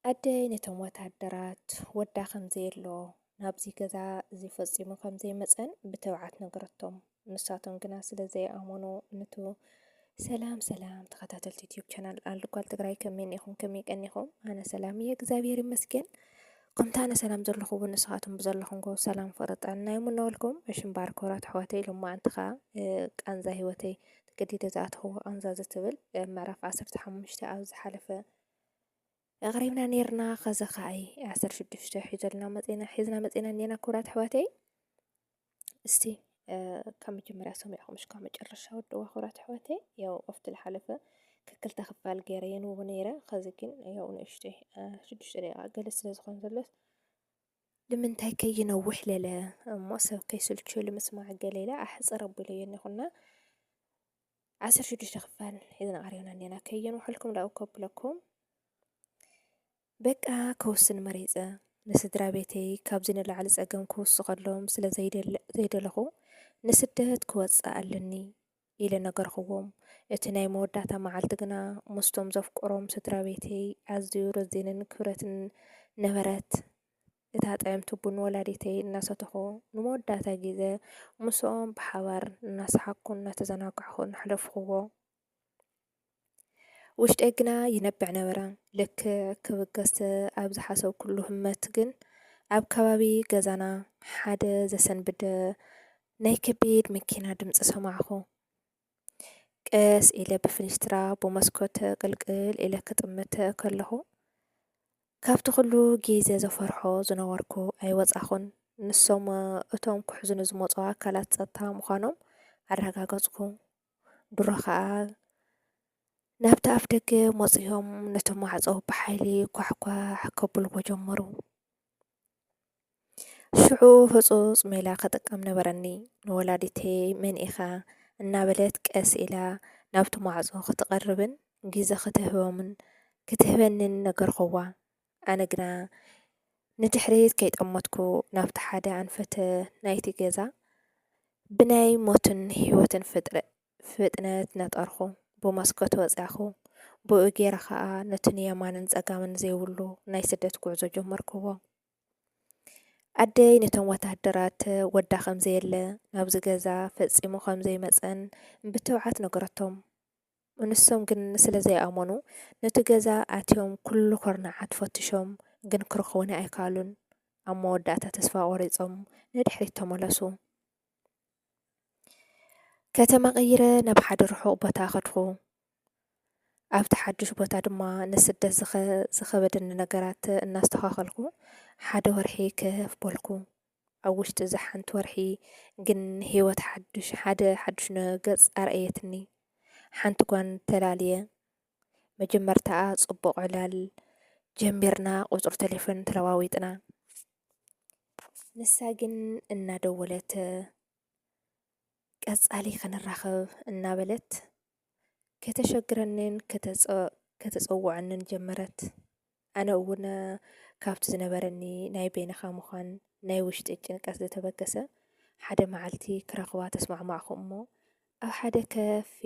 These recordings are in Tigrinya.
ኣደይ ነቶም ወታደራት ወዳ ከምዘየሎ ናብዚ ገዛ እዚ ፈፂሙ ከምዘይመፀን ብተውዓት ነገረቶም። ንሳቶም ግና ስለ ዘይኣመኑ ነቱ ሰላም ተኸታተልቲ ዩቲዩብ ቻናል ኣልጓል ትግራይ ከመይ ኢኹም ከመይ ቀኒኹም? ኣነ ሰላም እየ እግዚአብሔር ይመስገን። ከምታ ኣነ ሰላም ዘለኹም ንስኻትኩም ብዘለኹም ጎ ሰላም ፈረጣና ይሙነወልኩም እሽምባር ኮራት ኣሕዋተይ ሎማ እንትኻ ቃንዛ ሂወተይ ተገዲደ ዝኣተኽዎ ቃንዛ ዝትብል ምዕራፍ 15 ኣብ ዝሓለፈ أغريبنا نيرنا خزخاي 16 ሒዝና መፂና ኔና ኩራት ኣሕዋተይ እስቲ ካብ መጀመርያ ሰሚዕኹም እስካብ መጨረሻ ወድዋ ኩራት ኣሕዋተይ ያው ኣብቲ ዝሓለፈ ክልተ ክፋል ገይረ የንብቦ ነይረ ከዚ ግን ያው ንእሽተይ 6 ደቂቓ ገለ ስለ ዝኾነ ዘሎስ ንምንታይ ከይነውሕ ለለ እሞ ሰብ ከይስልችዮ ንምስማዕ ገለ ኢለ ኣሕፅር ኣቢለ የኒኹና 16 ክፋል ሒዝና ቀሪብና ኔና ከየንውሐልኩም ዳኡ ከብለኩም በቃ ከውስን መሪፀ ንስድራ ቤተይ ካብዚ ንላዕሊ ፀገም ክውስኸሎም ስለ ዘይደለኹ ንስደት ክወፅእ ኣለኒ ኢለ ነገርኽዎም። እቲ ናይ መወዳእታ መዓልቲ ግና ምስቶም ዘፍቅሮም ስድራ ቤተይ ኣዝዩ ረዚንን ክብረትን ነበረት። እታ ጠየምቲ ቡን ወላዲተይ እናሰተኹ ንመወዳእታ ግዜ ምስኦም ብሓባር እናሰሓኩን እናተዘናግዕኹ እናሕለፍኽዎ ውሽጠይ ግና ይነብዕ ነበረ ልክ ክብገስ ኣብ ዝሓሰብ ኩሉ ህመት ግን ኣብ ከባቢ ገዛና ሓደ ዘሰንብደ ናይ ከቢድ መኪና ድምፂ ሰማዕኹ። ቀስ ኢለ ብፍንስትራ ብመስኮት ቅልቅል ኢለ ክጥምት ከለኹ ካብቲ ኩሉ ግዜ ዘፈርሖ ዝነበርኩ ኣይወፃኹን። ንሶም እቶም ክሕዝኑ ዝመፁ ኣካላት ፀጥታ ምዃኖም ኣረጋገፅኩ። ድሮ ከዓ ናብቲ ኣፍ ደገ መፂኦም ነቶም ማዕፆ ብሓይሊ ኳሕኳሕ ከብልዎ ጀመሩ። ሽዑ ህፁፅ ሜላ ክጥቀም ነበረኒ። ንወላዲተይ መን ኢኻ እናበለት ቀስ ኢላ ናብቲ ማዕፆ ክትቐርብን ግዜ ክትህቦምን ክትህበንን ነገርኽዋ። ኣነ ግና ንድሕሪት ከይጠመትኩ ናብቲ ሓደ ኣንፈተ ናይቲ ገዛ ብናይ ሞትን ሂወትን ፍጥነት ነጠርኹ። ብመስኮት ወፂኣኹ። ብኡ ጌረ ከዓ ነቲ ንየማንን ፀጋምን ዘይብሉ ናይ ስደት ጉዕዞ ጀመርክዎ። ኣደይ ነቶም ወታደራት ወዳ ከምዘየለ ናብዚ ገዛ ፈፂሙ ከምዘይመፀን ብትውዓት ነገረቶም። ንሶም ግን ስለ ዘይኣመኑ ነቲ ገዛ ኣትዮም ኩሉ ኮርናዓት ፈትሾም ግን ክረኽቡኒ ኣይከኣሉን። ኣብ መወዳእታ ተስፋ ቆሪፆም ንድሕሪት ተመለሱ። ከተማ ቀይረ ናብ ሓደ ርሑቕ ቦታ ከድኹ። ኣብቲ ሓዱሽ ቦታ ድማ ንስደት ዝኸበደኒ ነገራት እናስተኻኸልኩ ሓደ ወርሒ ከፍ በልኩ። ኣብ ውሽጢ እዚ ሓንቲ ወርሒ ግን ሂወት ሓደ ሓዱሽ ገፅ ኣርአየትኒ። ሓንቲ ጓል ተላልየ መጀመርታኣ ፅቡቕ ዕላል ጀሚርና ቁፅሪ ቴሌፎን ተለዋዊጥና። ንሳ ግን እናደወለት ቀፃሊ ክንራኸብ እናበለት ከተሸግረንን ከተፀውዐንን ጀመረት። ኣነ እውን ካብቲ ዝነበረኒ ናይ በይንኻ ምዃን ናይ ውሽጢ ጭንቀት ዝተበገሰ ሓደ መዓልቲ ክረኽባ ተስማዕማዕኹ እሞ ኣብ ሓደ ከፊ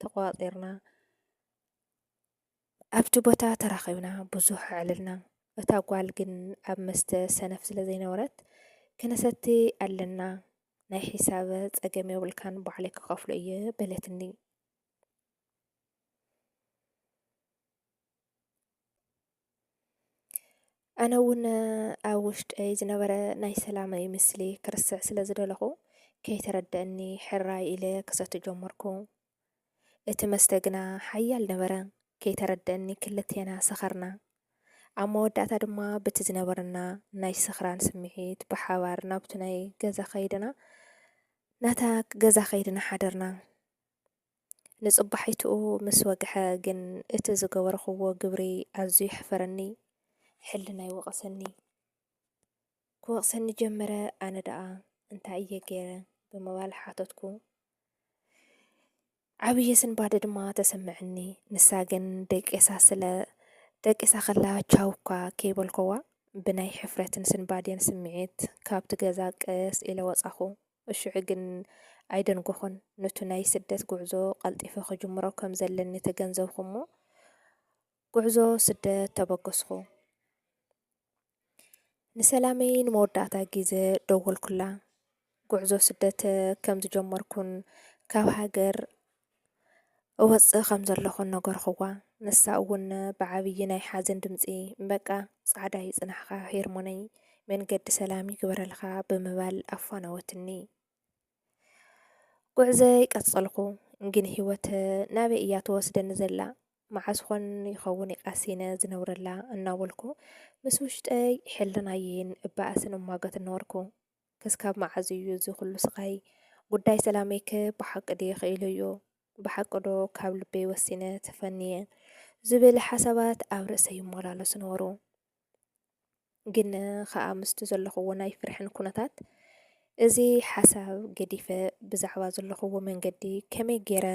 ተቋፂርና ኣብቲ ቦታ ተራኺብና ብዙሕ ዕልልና። እታ ጓል ግን ኣብ መስተ ሰነፍ ስለ ዘይነበረት ክነሰቲ ኣለና ናይ ሒሳብ ፀገም የብልካን ባዕለይ ክኸፍሎ እየ በለትኒ። ኣነ እውን ኣብ ውሽጠይ ዝነበረ ናይ ሰላማዊ ምስሊ ክርስዕ ስለ ዝደለኹ ከይተረድአኒ ሕራይ ኢለ ክሰቲ ጀመርኩ። እቲ መስተ ግና ሓያል ነበረ። ከይተረድአኒ ክልቴና ሰኸርና። ኣብ መወዳእታ ድማ በቲ ዝነበረና ናይ ስኽራን ስምዒት ብሓባር ናብቲ ናይ ገዛ ከይድና ናታ ገዛ ከይድና ሓደርና። ንፅባሒትኡ ምስ ወግሐ ግን እቲ ዝገበርኽዎ ግብሪ ኣዝዩ ይሕፈረኒ። ሕልና ይወቕሰኒ ክወቕሰኒ ጀመረ። ኣነ ደኣ እንታይ እየ ገይረ ብምባል ሓተትኩ። ዓብዪ ስንባደ ድማ ተሰምዐኒ። ንሳ ግን ደቂሳ ከላ ቻው እኳ ከይበልክዋ ብናይ ሕፍረትን ስንባድን ስምዒት ካብቲ ገዛ ቀስ ኢለ ወፃኹ። እሽዑ ግን ኣይደንጎኹን ነቱ ናይ ስደት ጉዕዞ ቀልጢፈ ክጅምሮ ከም ዘለኒ ተገንዘብኩ እሞ ጉዕዞ ስደት ተበገስኩ ንሰላመይ ንመወዳእታ ግዜ ደወልኩላ ጉዕዞ ስደት ከም ዝጀመርኩን ካብ ሃገር እወፅእ ከም ዘለኹ ነገርኽዋ ንሳ እውን ብዓብዪ ናይ ሓዘን ድምፂ በቃ ጻዕዳ ይጽናሕኻ ሄርሞነይ መንገዲ ሰላም ይግበረልካ ብምባል ኣፋናወትኒ ጉዕዘይ ቀጸልኩ ግን ህይወት ናበይ እያ ትወስደኒ ዘላ መዓዝ ኾን ይኸውን ይቃሲነ ዝነብረላ እናበልኩ ምስ ውሽጠይ ሕልናየን እባእስን እማገት ነበርኩ ክስካብ መዓዝ እዩ እዚ ኩሉ ስቃይ ጉዳይ ሰላመይከ ብሓቂ ድየ ክኢሉ እዩ ብሓቂ ዶ ካብ ልበይ ወሲነ ተፈንየ ዝብል ሓሳባት ኣብ ርእሰይ ይመላለሱ ነበሩ ግን ከዓ ምስቲ ዘለኽዎ ናይ ፍርሕን ኩነታት እዚ ሓሳብ ገዲፈ ብዛዕባ ዘለኽዎ መንገዲ ከመይ ገይረ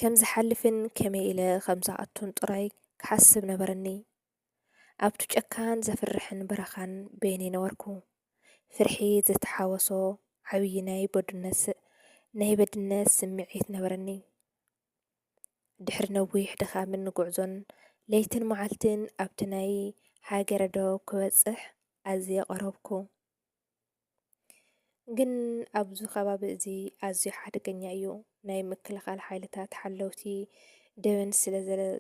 ከም ዝሓልፍን ከመይ ኢለ ከም ዝኣቱን ጥራይ ክሓስብ ነበረኒ ኣብቲ ጨካን ዘፍርሕን በረኻን በይነይ ነበርኩ ፍርሒ ዝተሓወሶ ዓብዪ ናይ በድነት ስምዒት ነበረኒ ድሕሪ ነዊሕ ድኻምን ጉዕዞን ለይትን መዓልትን ኣብቲ ናይ ሃገረ ዶ ክበጽሕ ኣዝየ ቀረብኩ ግን ኣብዚ ከባቢ እዚ ኣዝዩ ሓደገኛ እዩ ናይ ምክልኻል ሓይልታት ሓለውቲ ደበን ስለ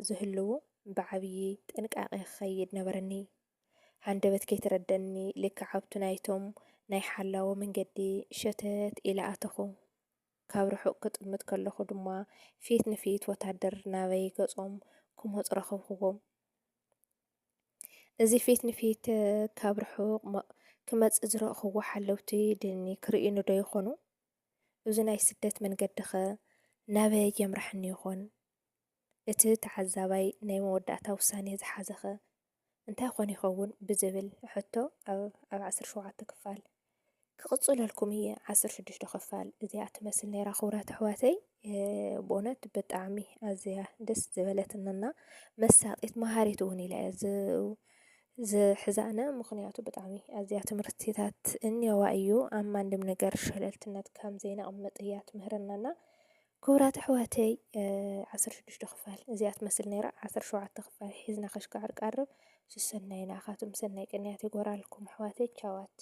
ዝህልው ብዓብዪ ጥንቃቐ ክኸይድ ነበረኒ ሃንደበት ከይትረደኒ ልክዕ ኣብቲ ናይቶም ናይ ሓላዊ መንገዲ ሸተት ኢለ ኣተኹ ካብ ርሑቕ ክጥምት ከለኹ ድማ ፊት ንፊት ወታደር ናበይ ገጾም ክመፁ ረኸብክዎም እዚ ፊት ንፊት ካብ ርሑቕ ክመጽእ ዝረኽብዎ ሓለውቲ ድኒ ክርእኑ ዶ ይኾኑ እዚ ናይ ስደት መንገዲ ኸ ናበይ የምርሐኒ ይኾን እቲ ተዓዛባይ ናይ መወዳእታ ውሳኔ ዝሓዘ ኸ እንታይ ኮን ይኸውን ብዝብል ሕቶ ኣብ 17 ክፋል ክቕጽለልኩም እየ 16 ክፋል እዚኣ ትመስል ነይራ ክብራት ኣሕዋተይ ብእውነት ብጣዕሚ ኣዝያ ደስ ዝበለትንና መሳቂት መሃሪት እውን ኢላ ዝሕዛነ ምክንያቱ ብጣዕሚ ኣዝያ ትምህርትታት እኒዋ እዩ ኣብ ማንድም ነገር ሸለልትነት ከም ዘይነቕምጥ እያ ትምህረናና ክብራት ኣሕዋተይ 16 ክፋል እዚኣ ትመስል ነይራ 17 ክፋል ሒዝና ከሽከዓር ቃርብ ስሰናይ ንኣኻትም ሰናይ ቅንያት ይጎራልኩም ኣሕዋተይ ቻዋት